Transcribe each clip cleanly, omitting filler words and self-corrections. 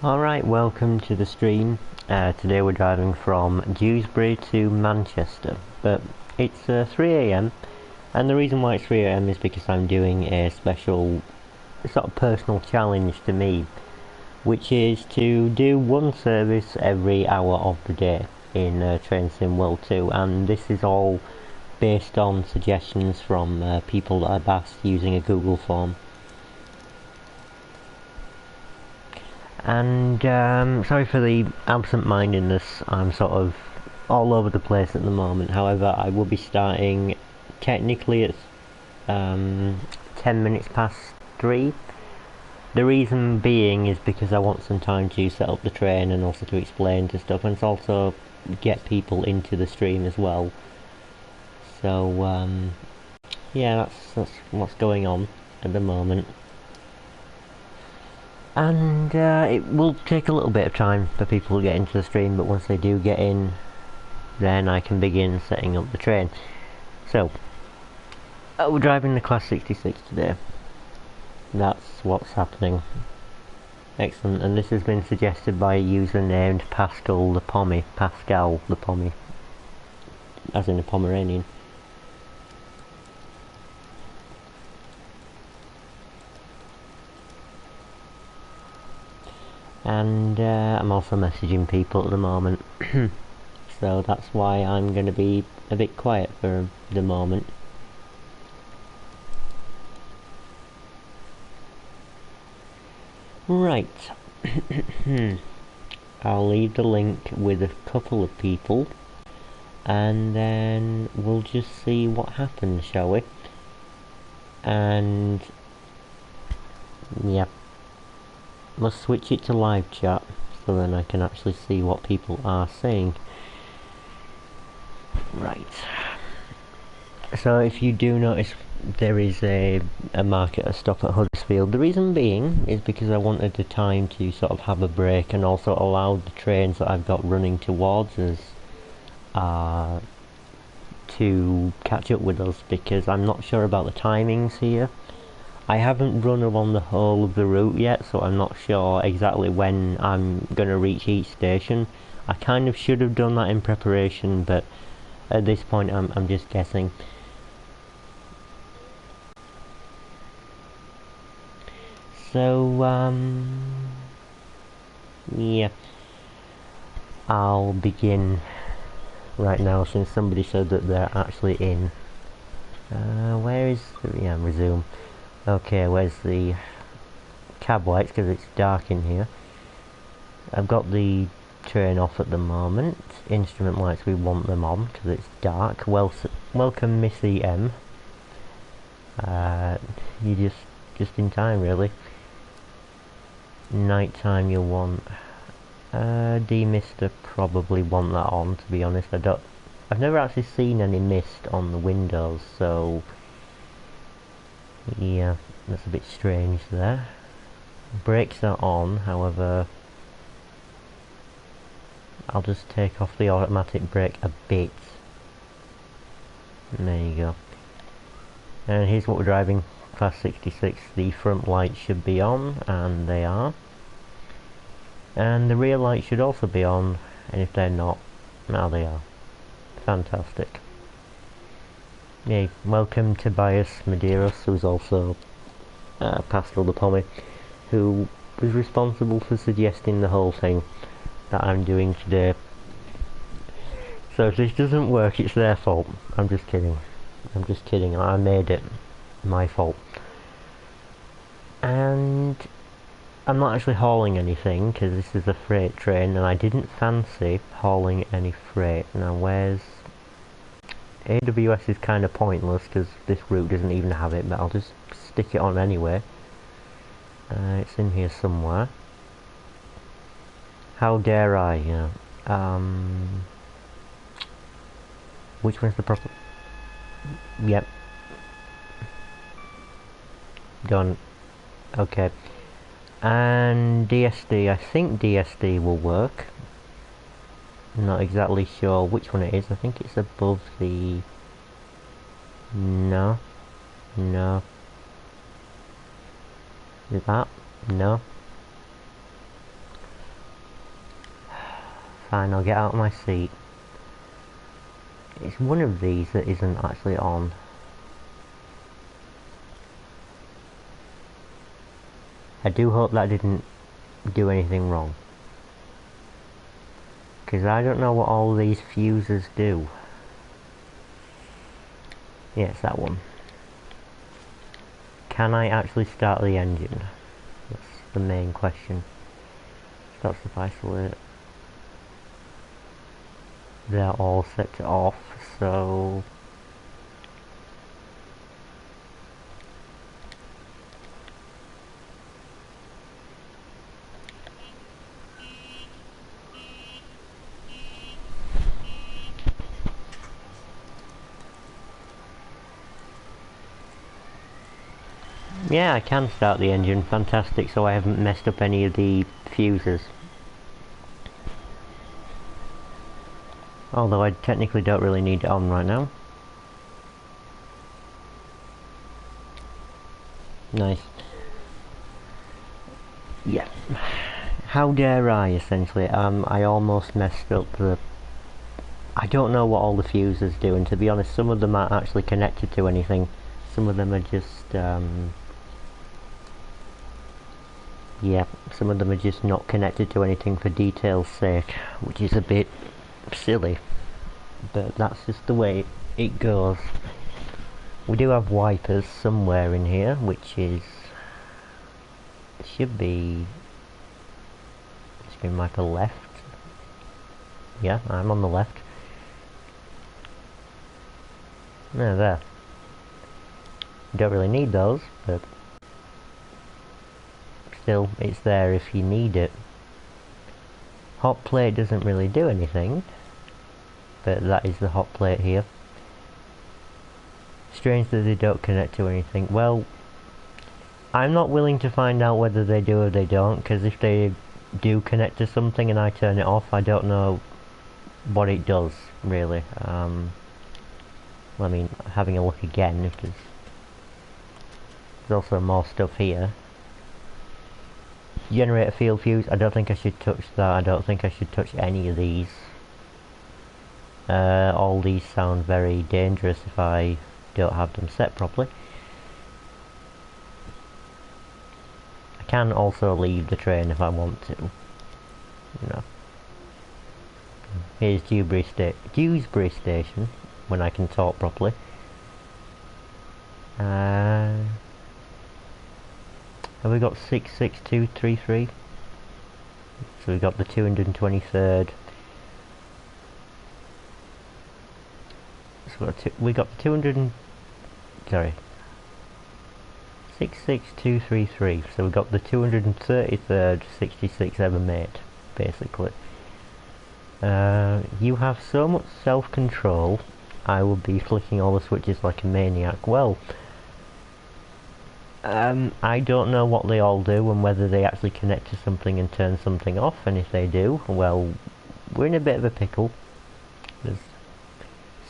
Alright, welcome to the stream. Today we're driving from Dewsbury to Manchester, but it's 3 AM, and the reason why it's 3 AM is because I'm doing a special sort of personal challenge to me, which is to do one service every hour of the day in Train Sim World 2, and this is all based on suggestions from people that I've asked using a Google form. And sorry for the absent-mindedness, I'm sort of all over the place at the moment. However, I will be starting technically at 10 minutes past 3. The reason being is because I want some time to set up the train and also to explain to stuff, and to also get people into the stream as well. So yeah, that's what's going on at the moment. And it will take a little bit of time for people to get into the stream, but once they do get in, then I can begin setting up the train. So, we're driving the Class 66 today. That's what's happening. Excellent, and this has been suggested by a user named PascalthePommie. PascalthePommie, as in a Pomeranian. And I'm also messaging people at the moment, so that's why I'm going to be a bit quiet for the moment. Right, I'll leave the link with a couple of people, and then we'll just see what happens, shall we? And yeah. Let's switch it to live chat so then I can actually see what people are saying. Right. So if you do notice, there is a market, a stop at Huddersfield. The reason being is because I wanted the time to sort of have a break and also allow the trains that I've got running towards us to catch up with us, because I'm not sure about the timings here. I haven't run along the whole of the route yet, so I'm not sure exactly when I'm going to reach each station. I kind of should have done that in preparation, but at this point I'm just guessing. So, yeah. I'll begin right now since somebody said that they're actually in. Where is the, yeah, resume. Okay, where's the cab lights, because it's dark in here. I've got the train off at the moment. Instrument lights, we want them on because it's dark. Welcome Missy M. You just in time really. Night time you'll want demister, probably want that on, to be honest. I've never actually seen any mist on the windows, so yeah, that's a bit strange there. Brakes are on, however, I'll just take off the automatic brake a bit. There you go. And here's what we're driving, Class 66. The front lights should be on, and they are. And the rear lights should also be on, and if they're not, now they are. Fantastic. Yay, welcome Tobias Medeiros, who's also PascalthePommie, who was responsible for suggesting the whole thing that I'm doing today. So if this doesn't work, it's their fault. I'm just kidding. I'm just kidding. I made it. My fault. And I'm not actually hauling anything, because this is a freight train, and I didn't fancy hauling any freight. Now where's... AWS is kind of pointless because this route doesn't even have it, but I'll just stick it on anyway. It's in here somewhere. How dare I, yeah. Which one's the proper... Yep. Done. Okay. And DSD, I think DSD will work. Not exactly sure which one it is. I think it's above the... No. No. Is that? No. Fine, I'll get out of my seat. It's one of these that isn't actually on. I do hope that didn't do anything wrong. Because I don't know what all these fuses do. Yeah, it's that one. Can I actually start the engine? That's the main question. Start the isolate. They're all set to off, so... Yeah, I can start the engine. Fantastic, so I haven't messed up any of the fuses. Although I technically don't really need it on right now. Nice. Yeah. How dare I, essentially. I almost messed up the... I don't know what all the fuses do, and to be honest, some of them aren't actually connected to anything. Some of them are just, yeah, some of them are just not connected to anything for detail's sake, which is a bit silly. But that's just the way it goes. We do have wipers somewhere in here, which is... should be... screen wiper left. Yeah, I'm on the left. No, there. Don't really need those, but... still, it's there if you need it. Hot plate doesn't really do anything, but that is the hot plate here. Strange that they don't connect to anything. Well, I'm not willing to find out whether they do or they don't, because if they do connect to something and I turn it off, I don't know what it does, really. I mean, having a look again, because there's also more stuff here. Generator field fuse, I don't think I should touch that. I don't think I should touch any of these. All these sound very dangerous if I don't have them set properly. I can also leave the train if I want to. You know. Here's Dewsbury Station, when I can talk properly. Have we got 66233? So we got the 223rd. So we got the 66233. So we got the 233rd 66 ever made, basically. You have so much self-control. I will be flicking all the switches like a maniac. Well, I don't know what they all do and whether they actually connect to something and turn something off, and if they do, well, we're in a bit of a pickle. There's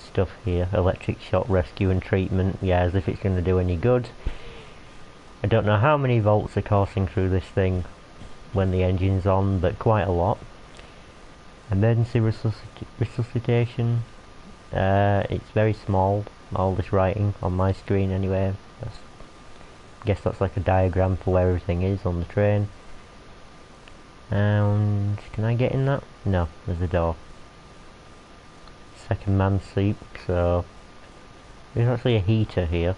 stuff here, electric shock rescue and treatment, yeah, as if it's going to do any good. I don't know how many volts are coursing through this thing when the engine's on, but quite a lot. Emergency resuscitation, it's very small, all this writing on my screen anyway. Guess that's like a diagram for where everything is on the train. And can I get in that? No, there's a door. Second man seat, so there's actually a heater here.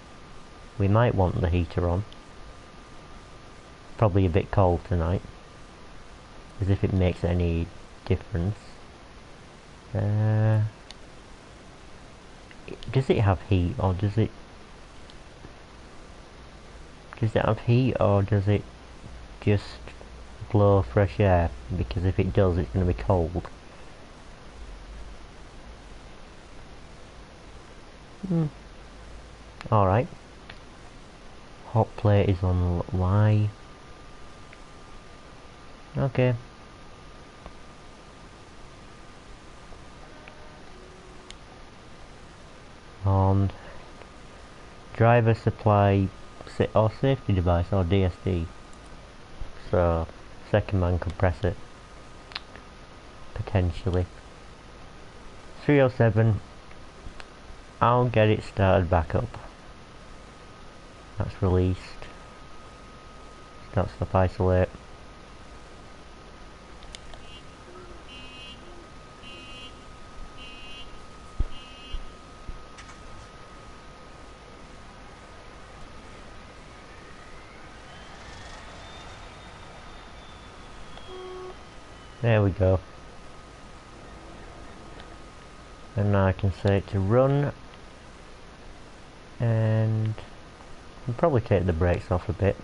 We might want the heater on. Probably a bit cold tonight, as if it makes any difference. Does it have heat, or does it have heat, or does it just blow fresh air? Because if it does, it's going to be cold. Alright. Hot plate is on Y. Okay. On driver supply or safety device, or DSD. So second man can press it. potentially. 307. I'll get it started back up. That's released. Start stop isolate. There we go. And now I can set it to run, and I'll probably take the brakes off a bit.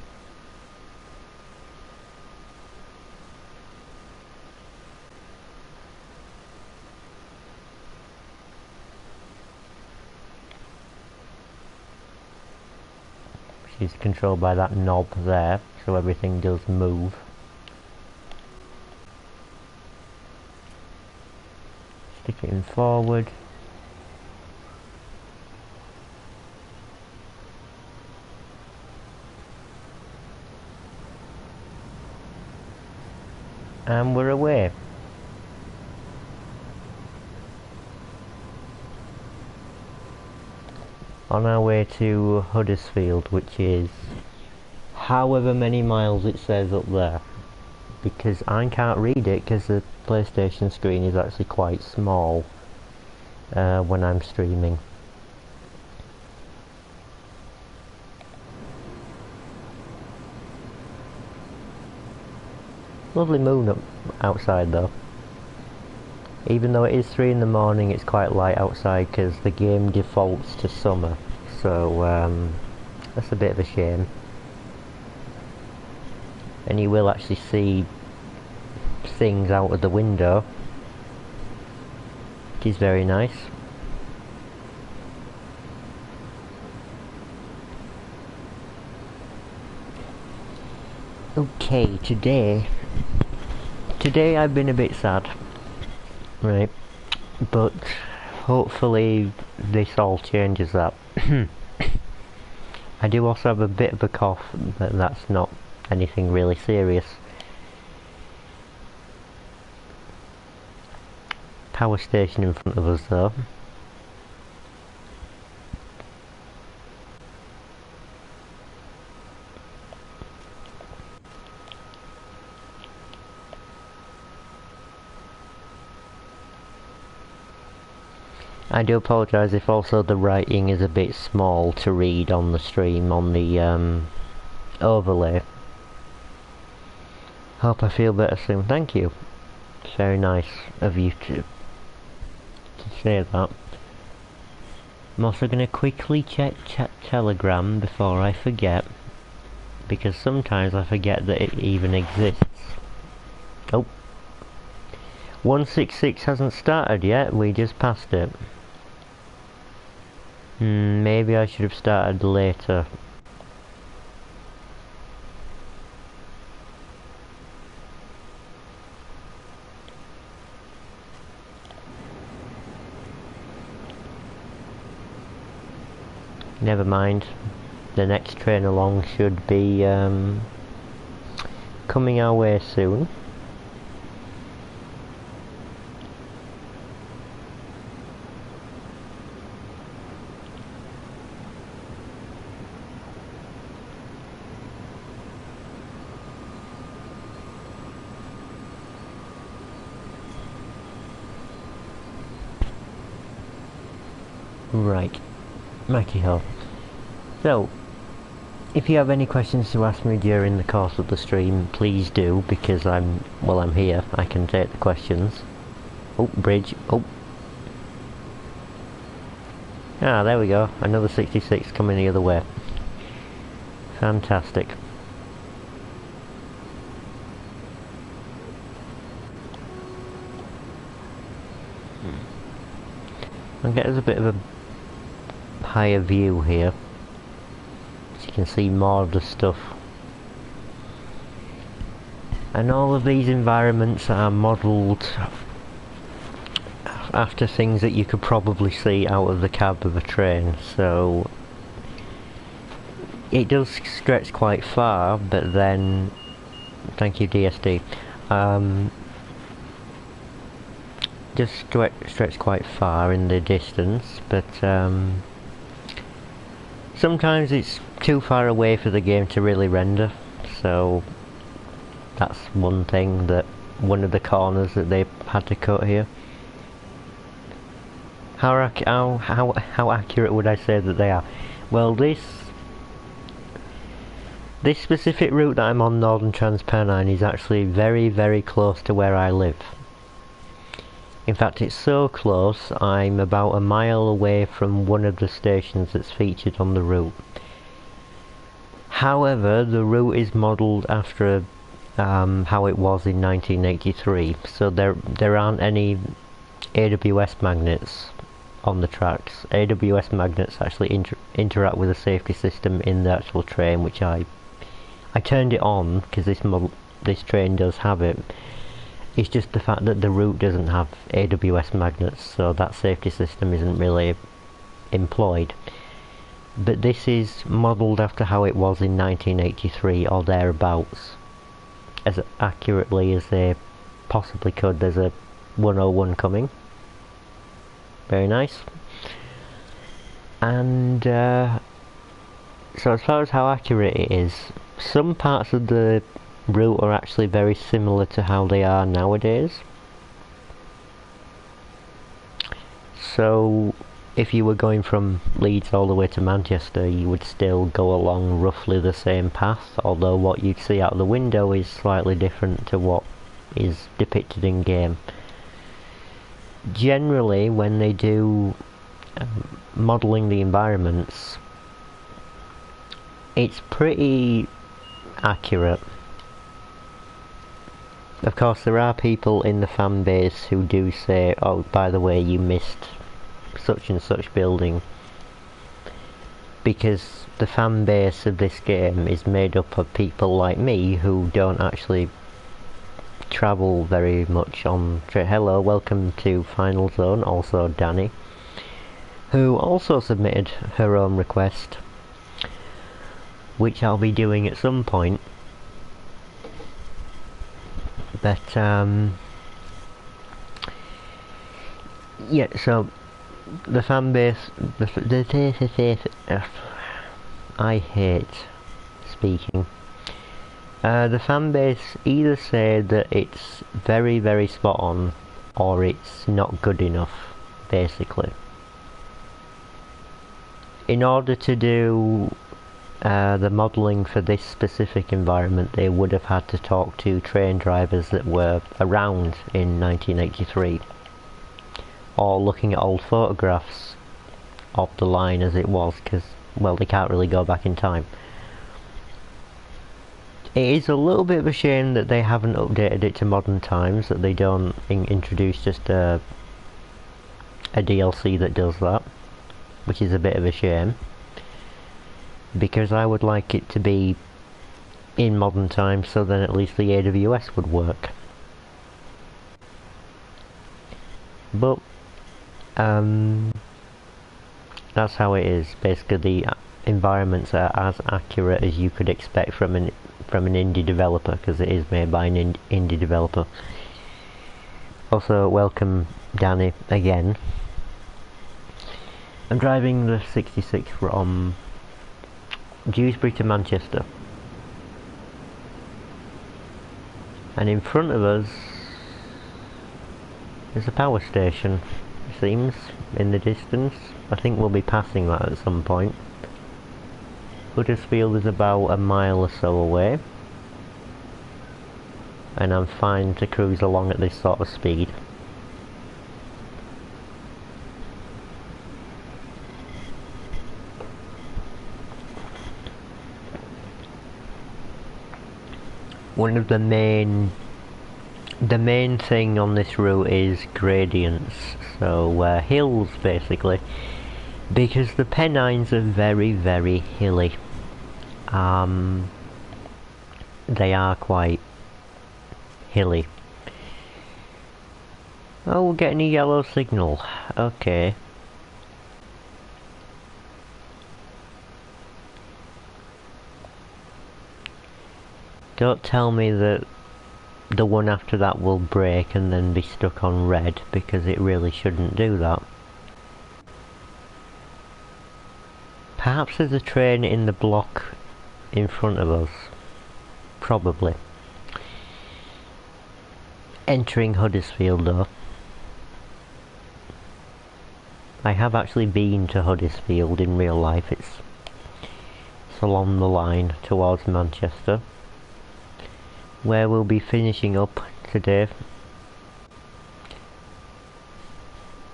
Which is controlled by that knob there, so everything does move. Stick it in forward. And we're away. On our way to Huddersfield, which is however many miles it says up there. Because I can't read it because the PlayStation screen is actually quite small when I'm streaming. Lovely moon outside though. Even though it is 3 in the morning, it's quite light outside because the game defaults to summer. So that's a bit of a shame. And you will actually see things out of the window, which is very nice. Okay, today I've been a bit sad, right, but hopefully this all changes that. I do also have a bit of a cough, but that's not anything really serious. Power station in front of us though. I do apologise if also the writing is a bit small to read on the stream, on the overlay. Hope I feel better soon. Thank you. It's very nice of you to say that. I'm also going to quickly check Telegram before I forget, because sometimes I forget that it even exists. Oh. 166 hasn't started yet, we just passed it. Maybe I should have started later. Never mind. The next train along should be coming our way soon. Right, Mackie Hill. So, if you have any questions to ask me during the course of the stream, please do, because I'm here, I can take the questions. Oh, bridge, oh. Ah, there we go, another 66 coming the other way. Fantastic. I'll get us a bit of a higher view here, so you can see more of the stuff. And all of these environments are modelled after things that you could probably see out of the cab of a train, so it does stretch quite far, but then, thank you DSD, just stretch quite far in the distance, but sometimes it's too far away for the game to really render, so that's one thing, that one of the corners that they had to cut here. How accurate would I say that they are? Well, this specific route that I'm on, Northern Transpennine, is actually very, very close to where I live. In fact, it's so close, I'm about a mile away from one of the stations that's featured on the route. However, the route is modelled after how it was in 1983, so there aren't any AWS magnets on the tracks. AWS magnets actually interact with the safety system in the actual train, which I turned it on because this train does have it. It's just the fact that the route doesn't have AWS magnets, so that safety system isn't really employed. But this is modelled after how it was in 1983 or thereabouts, as accurately as they possibly could. There's a 101 coming. Very nice. And so as far as how accurate it is, some parts of the route are actually very similar to how they are nowadays. So if you were going from Leeds all the way to Manchester, you would still go along roughly the same path, although what you'd see out the window is slightly different to what is depicted in game. Generally, when they do modelling the environments, it's pretty accurate. Of course, there are people in the fan base who do say, oh, by the way, you missed such and such building, because the fan base of this game is made up of people like me who don't actually travel very much on train. Hello, welcome to Final Zone, also Danny, who also submitted her own request, which I'll be doing at some point. But yeah, so the fan base, I hate speaking. The fan base either say that it's very, very spot on, or it's not good enough, basically. In order to do the modelling for this specific environment, they would have had to talk to train drivers that were around in 1983, or looking at old photographs of the line as it was, because, well, they can't really go back in time. It is a little bit of a shame that they haven't updated it to modern times, that they don't introduce just a DLC that does that, which is a bit of a shame, because I would like it to be in modern times, so then at least the AWS would work. But that's how it is. Basically, the environments are as accurate as you could expect from an indie developer, because it is made by an indie developer. Also, welcome Danny again. I'm driving the 66 from Dewsbury to Manchester, and in front of us there's a power station, it seems, in the distance. I think we'll be passing that at some point. Huddersfield is about a mile or so away, and I'm fine to cruise along at this sort of speed. One of the main thing on this route is gradients, so hills basically, because the Pennines are very, very hilly. They are quite hilly. Oh, we're getting a yellow signal. Okay. Don't tell me that the one after that will brake and then be stuck on red, because it really shouldn't do that. Perhaps there's a train in the block in front of us. Probably. Entering Huddersfield though. I have actually been to Huddersfield in real life. It's along the line towards Manchester, where we'll be finishing up today.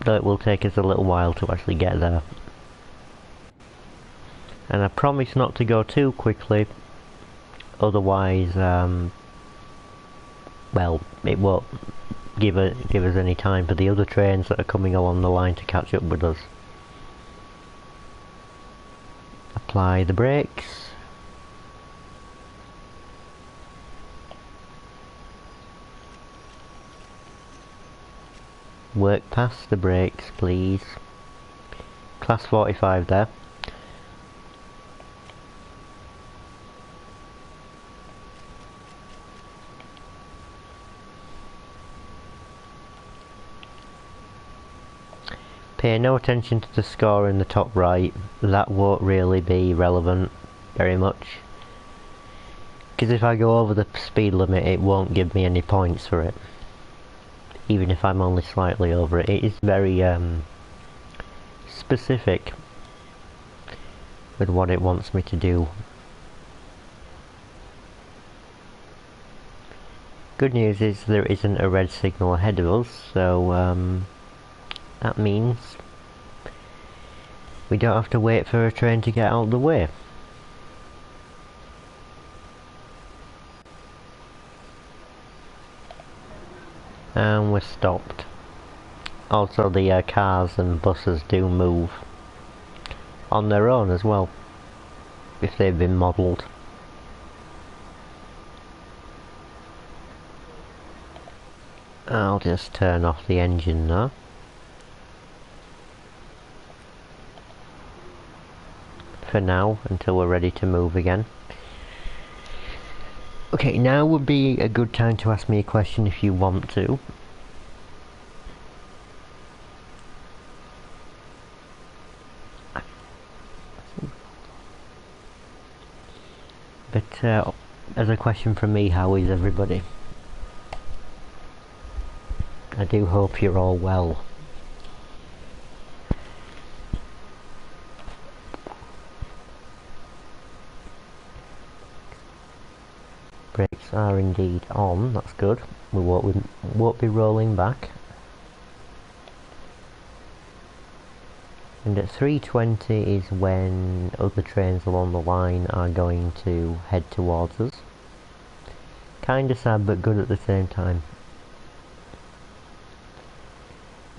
Though it will take us a little while to actually get there. And I promise not to go too quickly, otherwise, well, it won't give us any time for the other trains that are coming along the line to catch up with us. Apply the brakes. Work past the brakes, please. Class 45 there. Pay no attention to the score in the top right. That won't really be relevant very much, because if I go over the speed limit it won't give me any points for it, even if I'm only slightly over it. It is very specific with what it wants me to do. Good news is there isn't a red signal ahead of us, so that means we don't have to wait for a train to get out of the way. And we're stopped. Also the cars and buses do move on their own as well, if they've been modelled. I'll just turn off the engine now. For now, until we're ready to move again. Okay, now would be a good time to ask me a question if you want to. But as a question from me, how is everybody? I do hope you're all well. Brakes are indeed on, that's good. We won't be rolling back. And at 3:20 is when other trains along the line are going to head towards us. Kinda sad but good at the same time.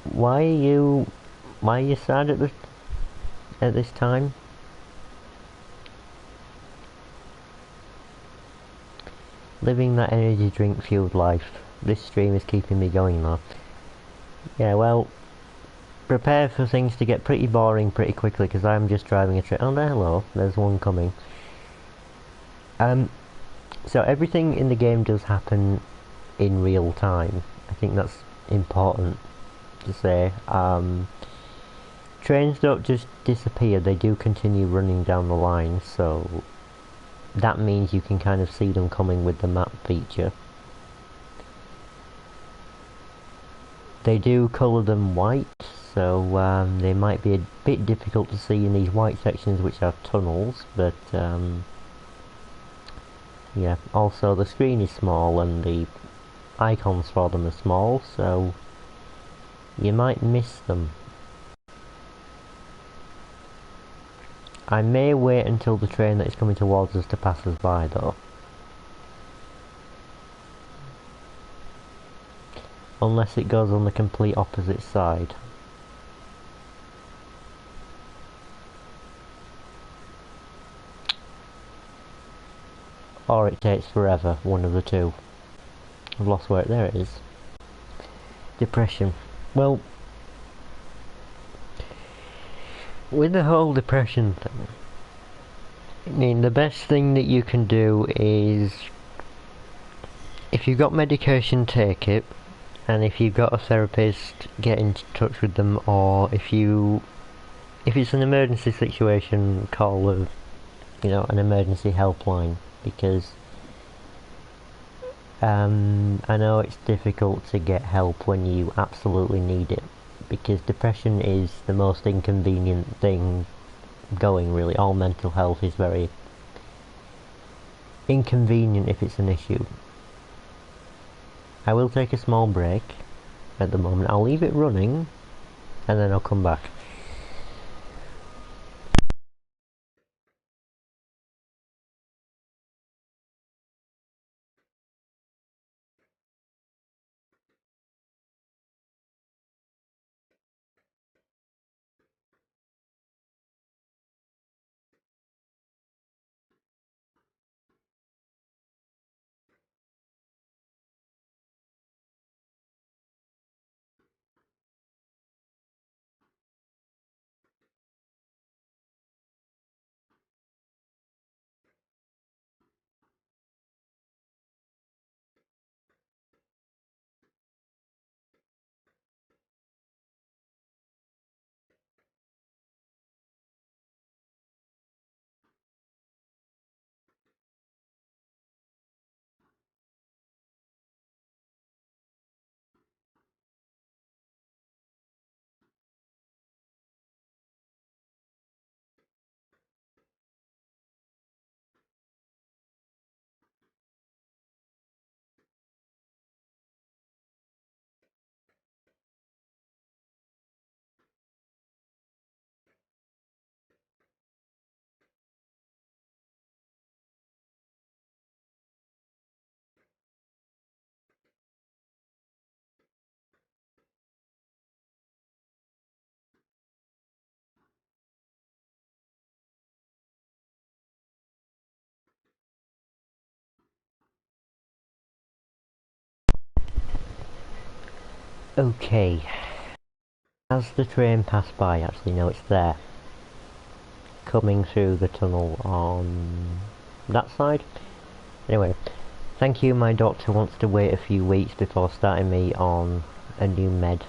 Why are you sad at this time? Living that energy drink fueled life. This stream is keeping me going though. Yeah, well, prepare for things to get pretty boring pretty quickly, because I'm just driving a train. Oh, hello, there's one coming. So everything in the game does happen in real time. I think that's important to say. Trains don't just disappear, they do continue running down the line, so that means you can kind of see them coming with the map feature. They do colour them white, so they might be a bit difficult to see in these white sections which are tunnels, but yeah, also the screen is small and the icons for them are small, so you might miss them. I may wait until the train that is coming towards us to pass us by though. Unless it goes on the complete opposite side. Or it takes forever, one of the two. I've lost where there it is. Depression. Well, with the whole depression thing, I mean, the best thing that you can do is if you've got medication, take it, and if you've got a therapist, get in touch with them, or if it's an emergency situation, call an emergency helpline, because I know it's difficult to get help when you absolutely need it, because depression is the most inconvenient thing going, really. All mental health is very inconvenient if it's an issue. I will take a small break at the moment. I'll leave it running and then I'll come back. Okay. As the train passed by, actually, no, it's there. Coming through the tunnel on that side. Anyway, thank you. My doctor wants to wait a few weeks before starting me on a new med.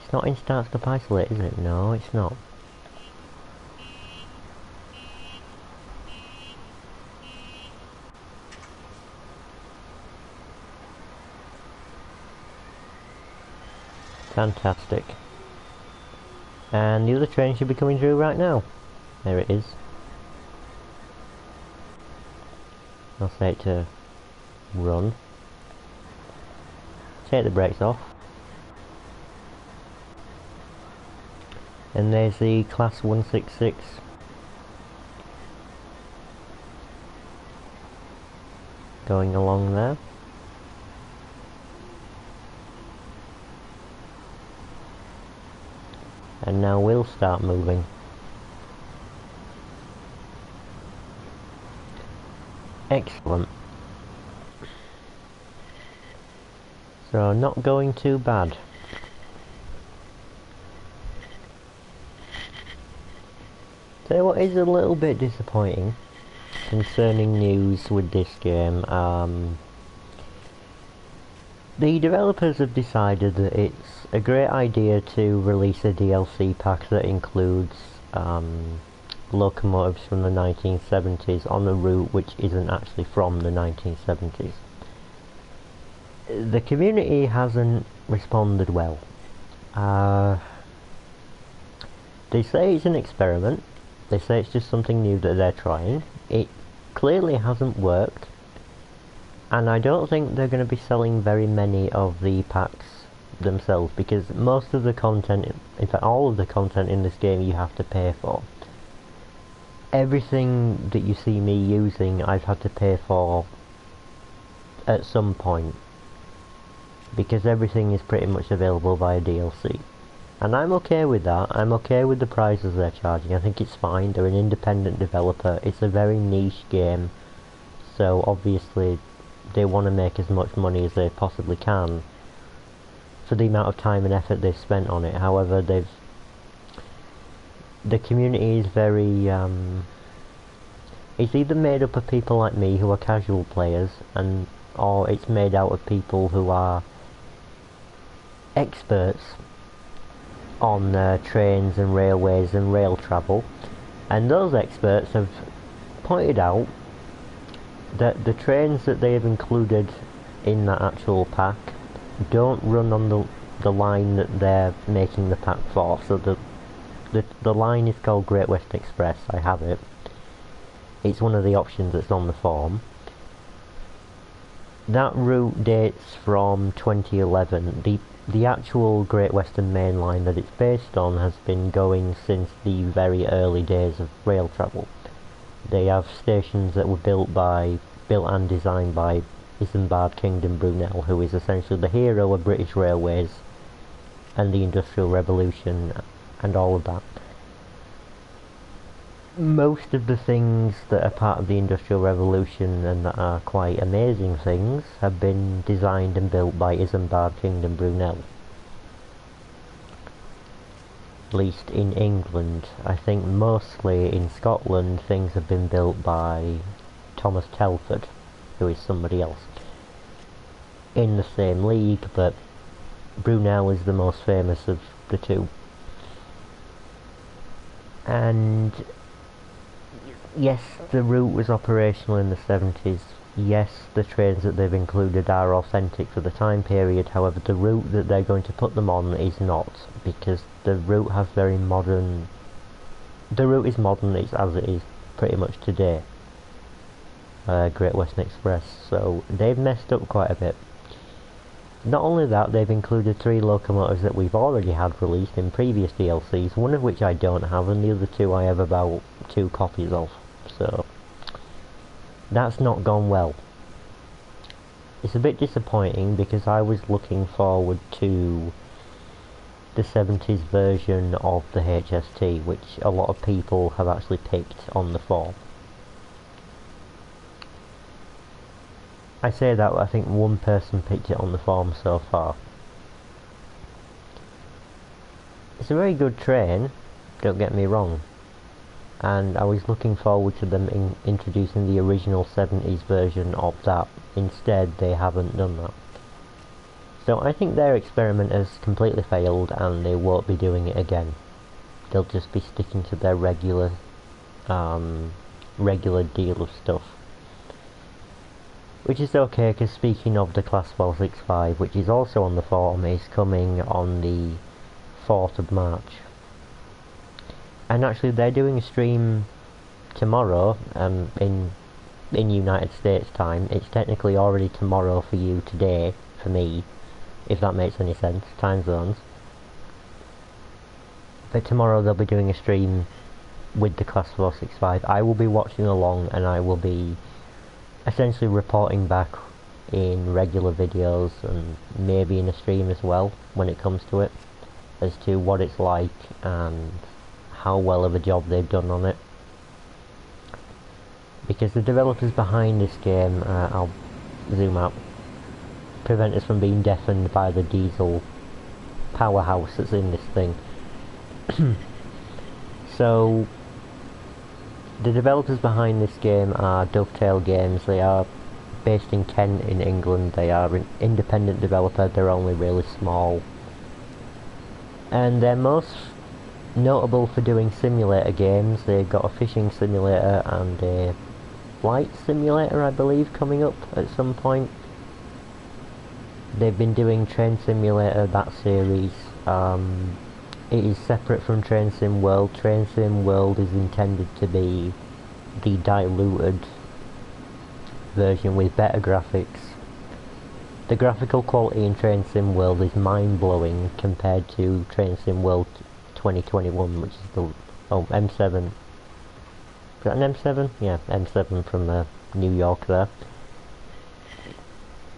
It's not in start stop isolate, is it? No, it's not. Fantastic. And the other train should be coming through right now. There it is. I'll say it to run. Take the brakes off. And there's the class 166 going along there. And now we'll start moving. Excellent. So not going too bad. So what is a little bit disappointing concerning news with this game, the developers have decided that it's a great idea to release a DLC pack that includes locomotives from the 1970s on a route which isn't actually from the 1970s. The community hasn't responded well. They say it's an experiment. They say it's just something new that they're trying. It clearly hasn't worked. And I don't think they're going to be selling very many of the packs themselves, because most of the content, in fact all of the content in this game, you have to pay for. Everything that you see me using I've had to pay for at some point, because everything is pretty much available via DLC. And I'm okay with that. I'm okay with the prices they're charging. I think it's fine. They're an independent developer. It's a very niche game, so obviously they want to make as much money as they possibly can for the amount of time and effort they've spent on it. However, the community is very it's either made up of people like me who are casual players, or it's made out of people who are experts on trains and railways and rail travel, and those experts have pointed out that the trains that they have included in that actual pack don't run on the line that they're making the pack for. So the line is called Great Western Express. I have it. It's one of the options that's on the form. That route dates from 2011. The actual Great Western Main Line that it's based on has been going since the very early days of rail travel. They have stations that were built and designed by Isambard Kingdom Brunel, who is essentially the hero of British Railways and the Industrial Revolution and all of that. Most of the things that are part of the Industrial Revolution and that are quite amazing things have been designed and built by Isambard Kingdom Brunel. At least in England. I think mostly in Scotland things have been built by Thomas Telford, who is somebody else in the same league, but Brunel is the most famous of the two. And yes, the route was operational in the 70s. Yes, the trains that they've included are authentic for the time period. However, the route that they're going to put them on is not, because the route has very modern... The route is modern, it's as it is pretty much today. Great Western Express, so they've messed up quite a bit. Not only that, they've included 3 locomotives that we've already had released in previous DLCs, one of which I don't have, and the other 2 I have about 2 copies of, so that's not gone well. It's a bit disappointing because I was looking forward to the 70s version of the HST, which a lot of people have actually picked on the forum. I say that, I think one person picked it on the forum so far. It's a very good train, don't get me wrong, and I was looking forward to them introducing the original 70s version of that. Instead, they haven't done that. So I think their experiment has completely failed and they won't be doing it again. They'll just be sticking to their regular deal of stuff. Which is okay, because speaking of the Class 465, which is also on the forum, is coming on the 4th of March. And actually they're doing a stream tomorrow, in United States time. It's technically already tomorrow for you today, for me, if that makes any sense, time zones. But tomorrow they'll be doing a stream with the Class 465. I will be watching along and I will be essentially reporting back in regular videos and maybe in a stream as well when it comes to it, as to what it's like and how well of a job they've done on it. Because the developers behind this game, I'll zoom out, prevent us from being deafened by the diesel powerhouse that's in this thing. So the developers behind this game are Dovetail Games. They are based in Kent in England. They are an independent developer. They're only really small, and they're most notable for doing simulator games. They've got a fishing simulator and a flight simulator, I believe, coming up at some point. They've been doing Train Simulator, that series. It is separate from Train Sim World. Train Sim World is intended to be the diluted version with better graphics. The graphical quality in Train Sim World is mind-blowing compared to Train Sim World 2021, which is the M7. Is that an M7? Yeah, M7 from New York there.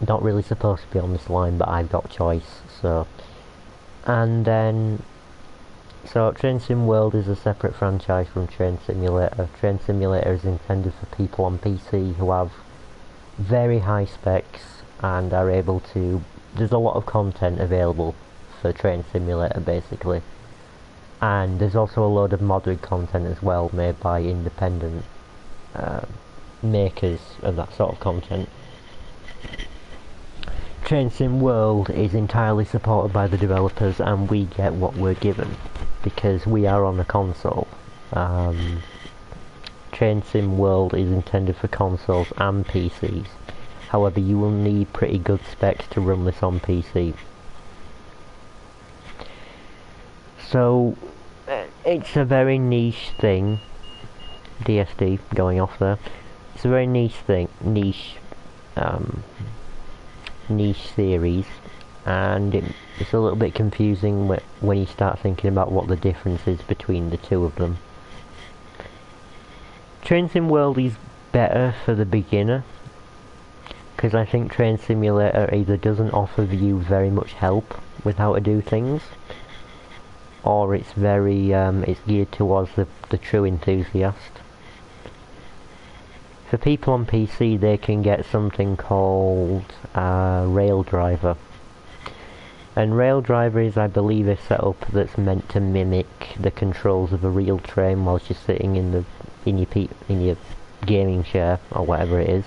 Not really supposed to be on this line, but I've got choice, so. And then so Train Sim World is a separate franchise from Train Simulator. Train Simulator is intended for people on PC who have very high specs and are able to... There's a lot of content available for Train Simulator basically. And there's also a load of modded content as well, made by independent makers of that sort of content. Train Sim World is entirely supported by the developers, and we get what we're given because we are on a console. Train Sim World is intended for consoles and PCs. However, you will need pretty good specs to run this on PC. So, it's a very niche thing. DSD going off there. It's a very niche thing, niche series, and it's a little bit confusing when you start thinking about what the difference is between the two of them. Train Sim World is better for the beginner, because I think Train Simulator either doesn't offer you very much help with how to do things, or it's very it's geared towards the true enthusiast. For people on PC, they can get something called Rail Driver, and Rail Driver is, I believe, a setup that's meant to mimic the controls of a real train whilst you're sitting in your gaming chair or whatever it is.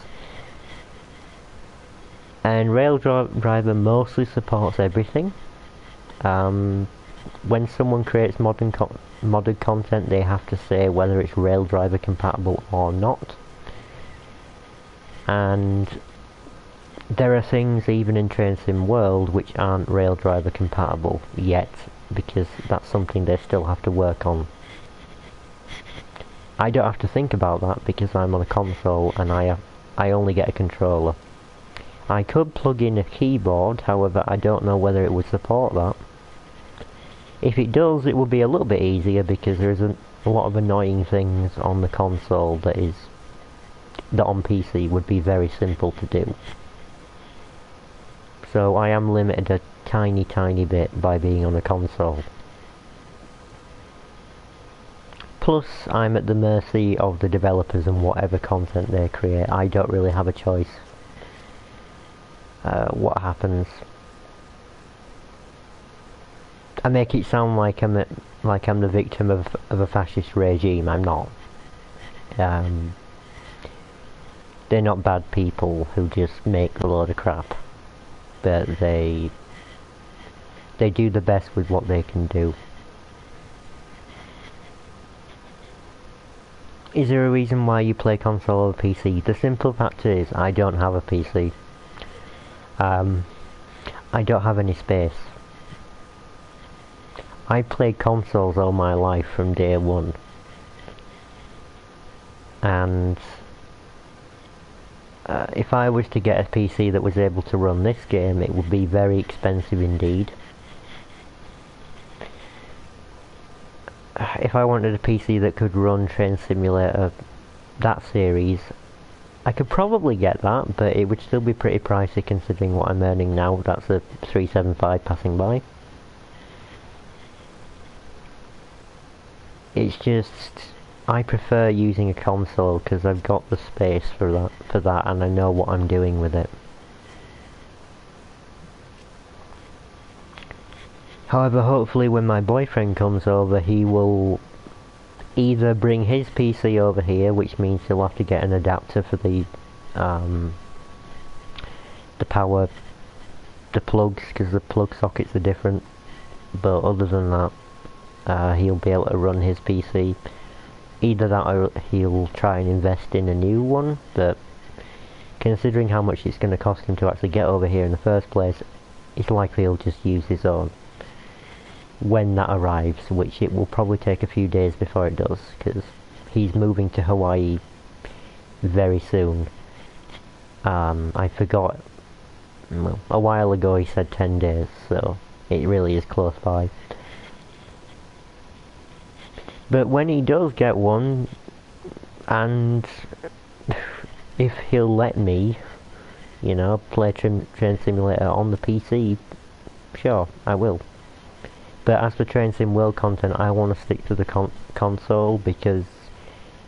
And Rail Driver mostly supports everything. When someone creates modded content, they have to say whether it's Rail Driver compatible or not. And there are things even in Train Sim World which aren't Rail Driver compatible yet, because that's something they still have to work on. I don't have to think about that because I'm on a console and I only get a controller. I could plug in a keyboard, however I don't know whether it would support that. If it does, it would be a little bit easier because there's a lot of annoying things on the console that on PC would be very simple to do. So I am limited a tiny bit by being on a console. Plus, I'm at the mercy of the developers and whatever content they create. I don't really have a choice what happens. I make it sound like I'm the victim of a fascist regime. I'm not. They're not bad people who just make a load of crap, but they do the best with what they can do. Is there a reason why you play console over PC? The simple fact is, I don't have a PC. I don't have any space. I played consoles all my life from day one. And if I was to get a PC that was able to run this game, it would be very expensive indeed. If I wanted a PC that could run Train Simulator, that series, I could probably get that, but it would still be pretty pricey considering what I'm earning now. That's a 375 passing by. It's just, I prefer using a console because I've got the space for that, and I know what I'm doing with it. However, hopefully when my boyfriend comes over, he will either bring his PC over here, which means he'll have to get an adapter for the power, the plugs, because the plug sockets are different, but other than that, he'll be able to run his PC. Either that or he'll try and invest in a new one, but considering how much it's going to cost him to actually get over here in the first place, it's likely he'll just use his own when that arrives, which it will probably take a few days before it does, because he's moving to Hawaii very soon. I forgot, well, a while ago he said 10 days, so it really is close by. But when he does get one, and if he'll let me, you know, play Train Simulator on the PC, sure, I will. But as for Train Sim World content, I want to stick to the console because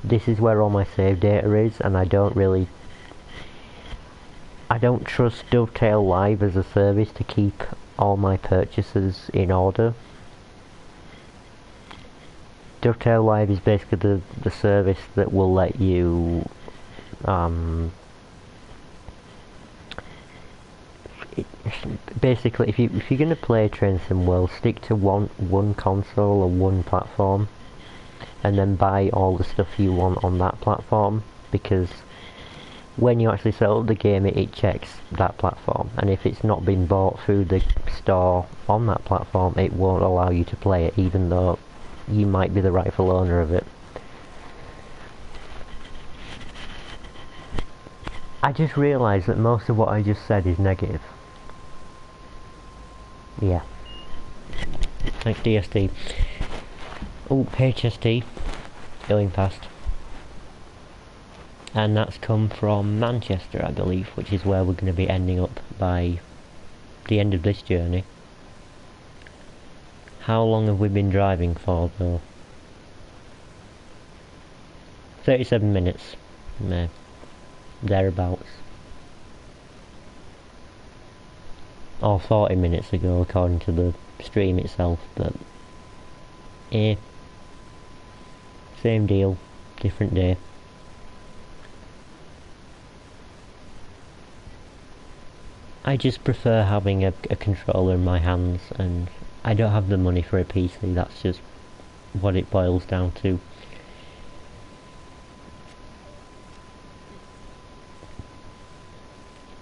this is where all my save data is, and I don't trust Dovetail Live as a service to keep all my purchases in order. Dovetail Live is basically the service that will let you basically if you're gonna play Train Sim World, stick to one console or one platform, and then buy all the stuff you want on that platform, because when you actually set up the game it checks that platform, and if it's not been bought through the store on that platform it won't allow you to play it, even though you might be the rightful owner of it. I just realised that most of what I just said is negative. Yeah. Thanks DST. Oh, HST. Going past. And that's come from Manchester, I believe, which is where we're going to be ending up by the end of this journey. How long have we been driving for, though? 37 minutes. Nah. Thereabouts. Or 40 minutes ago, according to the stream itself, but... same deal, different day. I just prefer having a controller in my hands, and I don't have the money for a PC, that's just what it boils down to.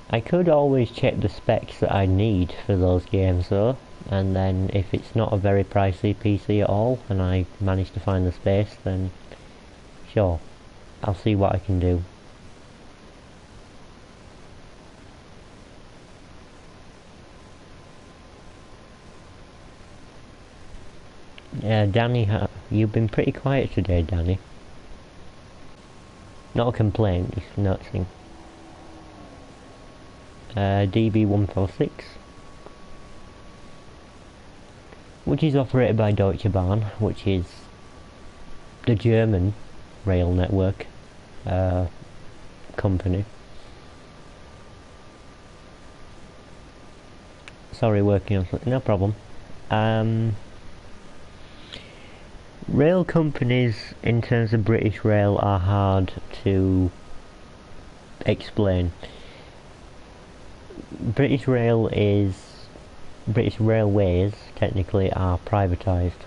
I could always check the specs that I need for those games though, and then if it's not a very pricey PC at all, and I manage to find the space, then sure, I'll see what I can do. Danny, you've been pretty quiet today, Danny. Not a complaint, just noticing. DB146, which is operated by Deutsche Bahn, which is the German rail network company. Sorry, working on something, no problem. Rail companies, in terms of British Rail, are hard to explain. British Railways technically are privatised.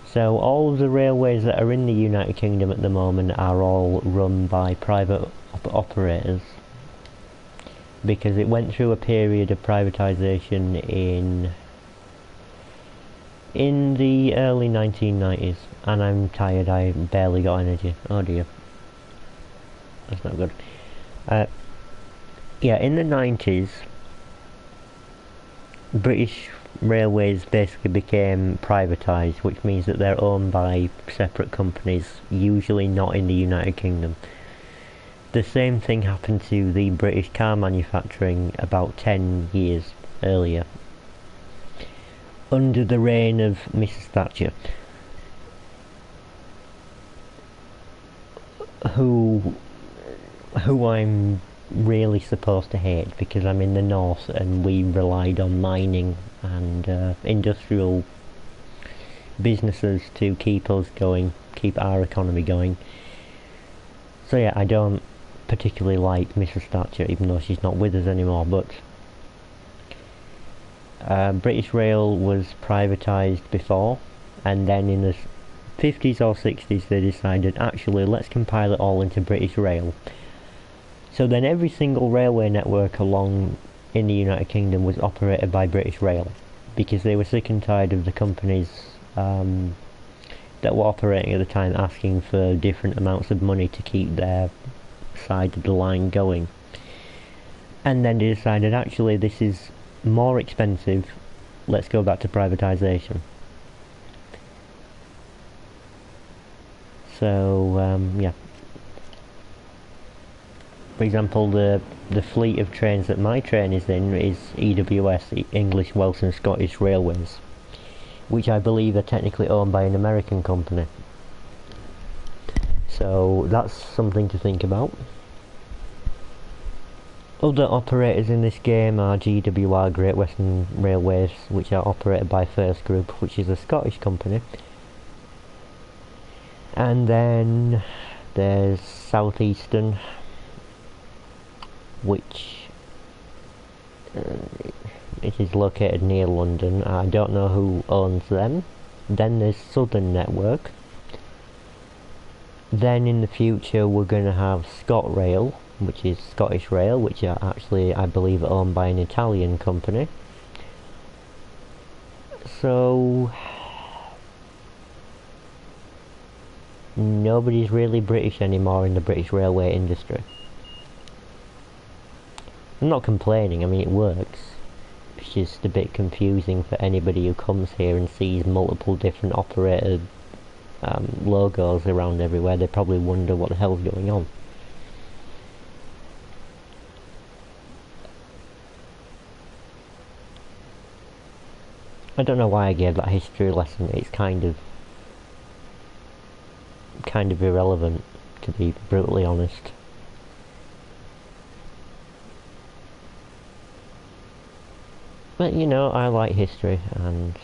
So all of the railways that are in the United Kingdom at the moment are all run by private operators, because it went through a period of privatisation in the early 1990s, and I'm tired, I barely got energy. Oh dear. That's not good. Yeah, in the 90s, British Railways basically became privatised, which means that they're owned by separate companies, usually not in the United Kingdom. The same thing happened to the British car manufacturing about 10 years earlier, under the reign of Mrs. Thatcher, who I'm really supposed to hate, because I'm in the north and we relied on mining and industrial businesses to keep us going, keep our economy going. So yeah, I don't particularly like Mrs. Thatcher, even though she's not with us anymore, but British Rail was privatised before, and then in the 50s or 60s they decided, actually let's compile it all into British Rail. So then every single railway network along in the United Kingdom was operated by British Rail, because they were sick and tired of the companies that were operating at the time asking for different amounts of money to keep their side of the line going. And then they decided, actually this is more expensive, let's go back to privatisation. So yeah. For example, the fleet of trains that my train is in is EWS, English, Welsh and Scottish Railways, which I believe are technically owned by an American company. So that's something to think about. Other operators in this game are GWR, Great Western Railways, which are operated by First Group, which is a Scottish company, And then there's Southeastern, which it is located near London. I don't know who owns them. Then there's Southern Network. Then in the future we're going to have ScotRail, which is Scottish Rail, which are actually, I believe, owned by an Italian company. So nobody's really British anymore in the British railway industry. I'm not complaining, I mean it works. It's just a bit confusing for anybody who comes here and sees multiple different operator logos around everywhere. They probably wonder what the hell's going on. I don't know why I gave that history lesson. It's kind of irrelevant, to be brutally honest. But you know, I like history, and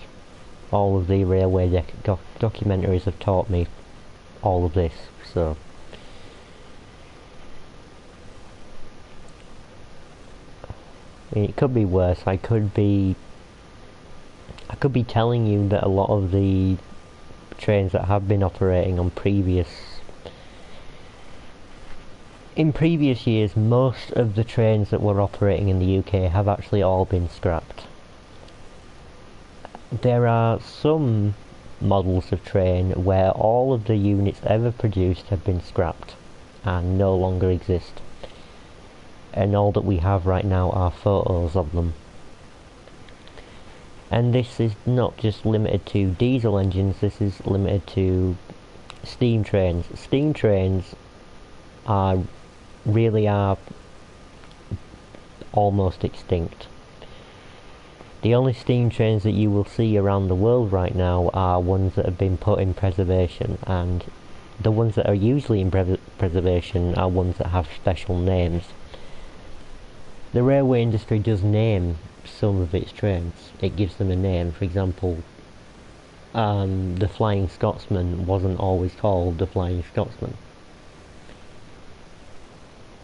all of the railway documentaries have taught me all of this, so I mean, it could be worse. I could be telling you that a lot of the trains that have been operating on in previous years, most of the trains that were operating in the UK have actually all been scrapped. There are some models of train where all of the units ever produced have been scrapped and no longer exist. And all that we have right now are photos of them. And this is not just limited to diesel engines, this is limited to steam trains. Steam trains really are almost extinct. The only steam trains that you will see around the world right now are ones that have been put in preservation, and the ones that are usually in preservation are ones that have special names. The railway industry does name some of its trains. It gives them a name. For example, the Flying Scotsman wasn't always called the Flying Scotsman.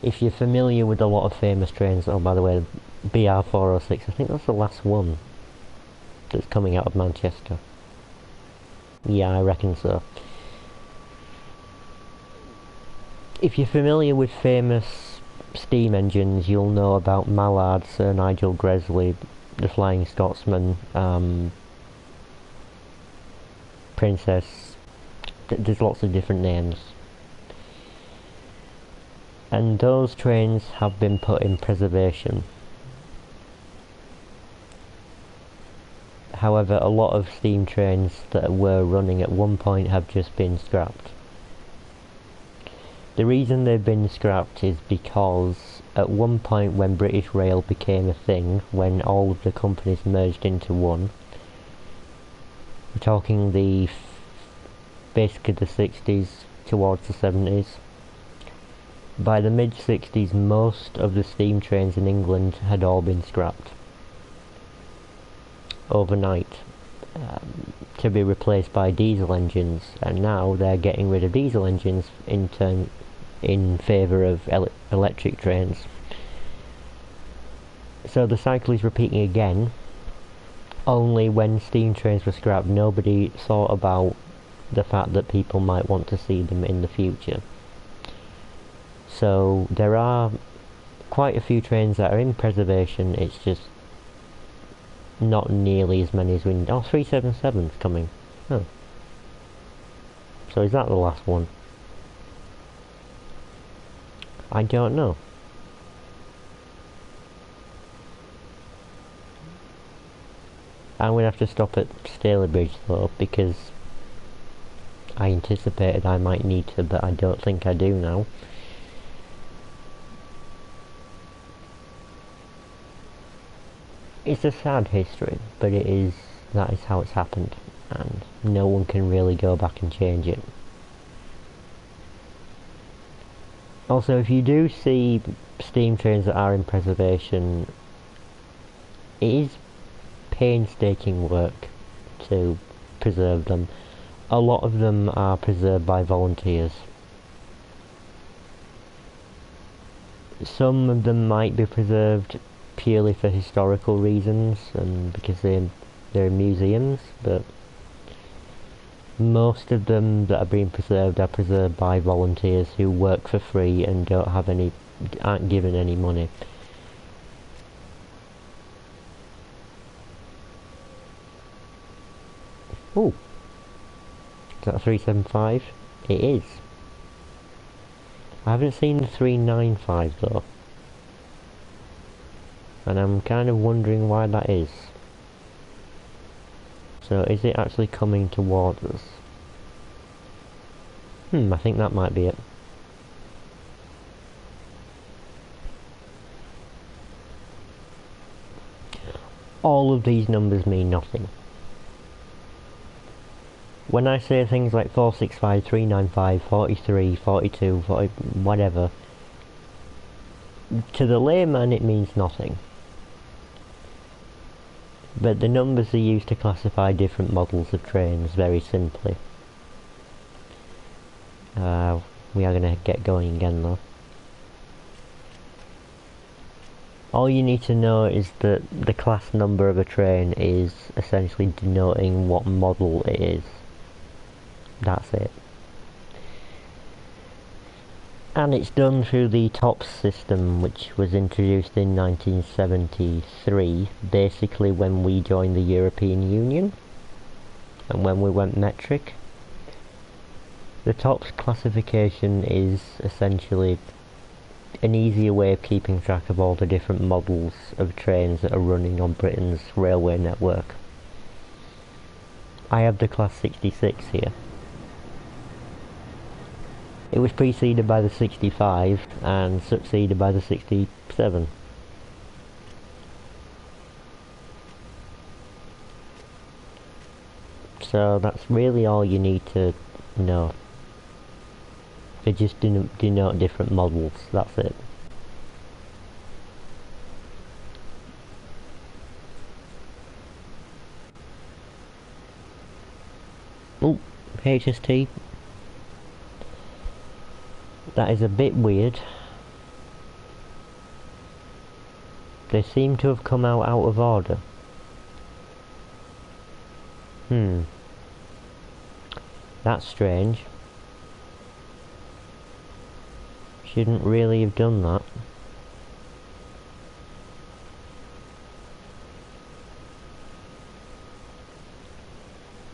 If you're familiar with a lot of famous trains, oh by the way, BR406, I think that's the last one that's coming out of Manchester. Yeah, I reckon so. If you're familiar with famous steam engines, you'll know about Mallard, Sir Nigel Gresley, the Flying Scotsman, Princess. There's lots of different names. And those trains have been put in preservation. However, a lot of steam trains that were running at one point have just been scrapped. The reason they've been scrapped is because at one point when British Rail became a thing, when all of the companies merged into one, we're talking basically the 60s towards the 70s, by the mid-60s most of the steam trains in England had all been scrapped overnight, to be replaced by diesel engines, and now they're getting rid of diesel engines in favour of electric trains. So the cycle is repeating again, only when steam trains were scrapped nobody thought about the fact that people might want to see them in the future. So there are quite a few trains that are in preservation, it's just not nearly as many as we need. Oh, 377's coming. Oh. So is that the last one? I don't know. I'm going to have to stop at Stalybridge though, because I anticipated I might need to, but I don't think I do now. It's a sad history, but that is how it's happened, and no one can really go back and change it. Also, if you do see steam trains that are in preservation, it is painstaking work to preserve them. a lot of them are preserved by volunteers. Some of them might be preserved purely for historical reasons and because they're in museums, but most of them that are being preserved are preserved by volunteers who work for free and aren't given any money. Ooh, is that a 375? It is. I haven't seen the 395 though, and I'm kind of wondering why that is. So is it actually coming towards us? I think that might be it. All of these numbers mean nothing. When I say things like 465, 395, 43, 42, 40, whatever, to the layman it means nothing. But the numbers are used to classify different models of trains, very simply. We are going to get going again though. All you need to know is that the class number of a train is essentially denoting what model it is. That's it. And it's done through the TOPS system, which was introduced in 1973, basically when we joined the European Union and when we went metric. The TOPS classification is essentially an easier way of keeping track of all the different models of trains that are running on Britain's railway network. I have the class 66 here. It was preceded by the 65 and succeeded by the 67. So that's really all you need to know. They just denote different models, that's it. Oh, HST. That is a bit weird. They seem to have come out of order. That's strange. Shouldn't really have done that.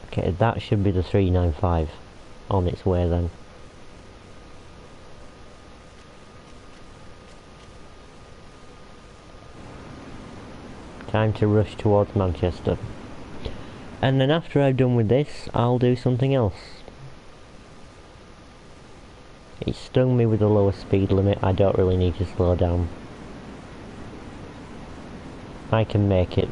Okay, that should be the 395 on its way then. Time to rush towards Manchester. And then after I've done with this, I'll do something else. It stung me with a lower speed limit. I don't really need to slow down. I can make it.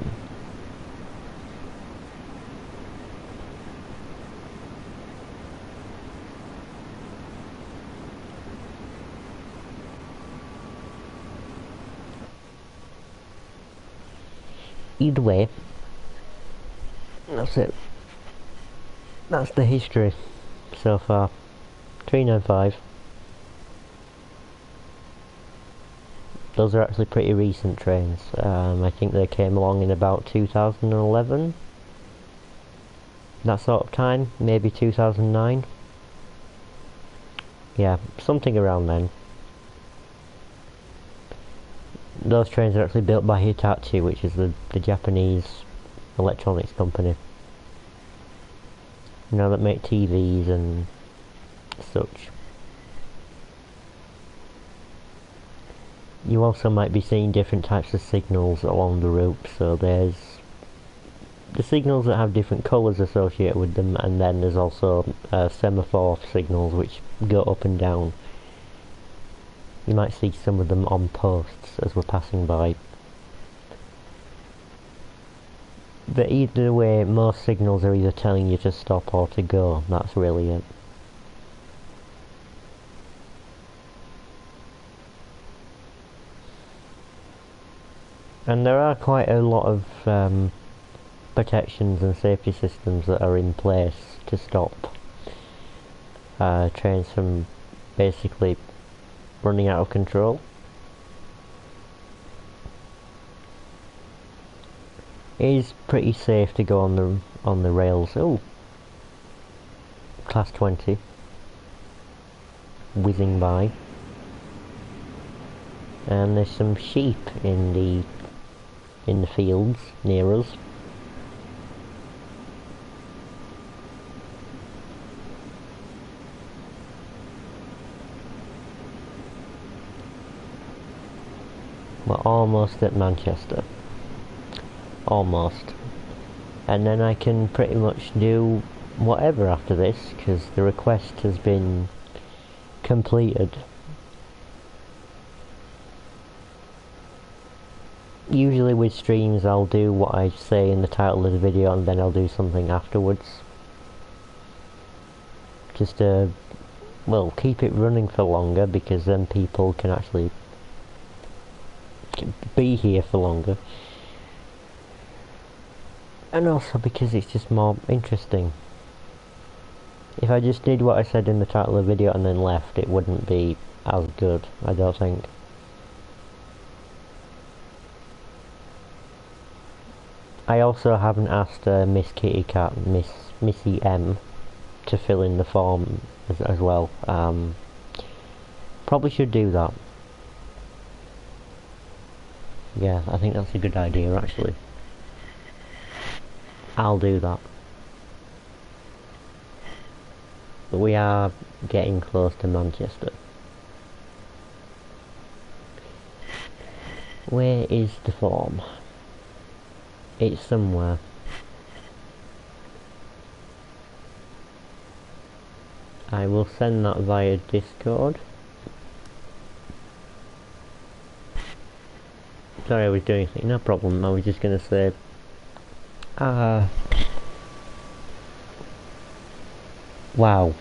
Either way, that's it. That's the history so far. 395. Those are actually pretty recent trains. I think they came along in about 2011. That sort of time, maybe 2009. Yeah, something around then. Those trains are actually built by Hitachi, which is the Japanese electronics company. You know, that make TVs and such. You also might be seeing different types of signals along the route, so there's the signals that have different colours associated with them, and then there's also semaphore signals which go up and down. You might see some of them on posts as we're passing by. But either way, most signals are either telling you to stop or to go. That's really it. And there are quite a lot of protections and safety systems that are in place to stop trains from basically running out of control. It is pretty safe to go on the rails. Oh, class 20 whizzing by, and there's some sheep in the fields near us. We're almost at Manchester. Almost. And then I can pretty much do whatever after this, because the request has been completed. Usually with streams I'll do what I say in the title of the video and then I'll do something afterwards. Just to, well, keep it running for longer, because then people can actually be here for longer. And also because it's just more interesting. If I just did what I said in the title of the video and then left, it wouldn't be as good, I don't think. I also haven't asked Miss Kitty Cat, Missy M, to fill in the form as well. Probably should do that. Yeah, I think that's a good idea actually. I'll do that. But we are getting close to Manchester. Where is the form? It's somewhere. I will send that via Discord. Sorry I was doing something, no problem. I was just gonna say wow.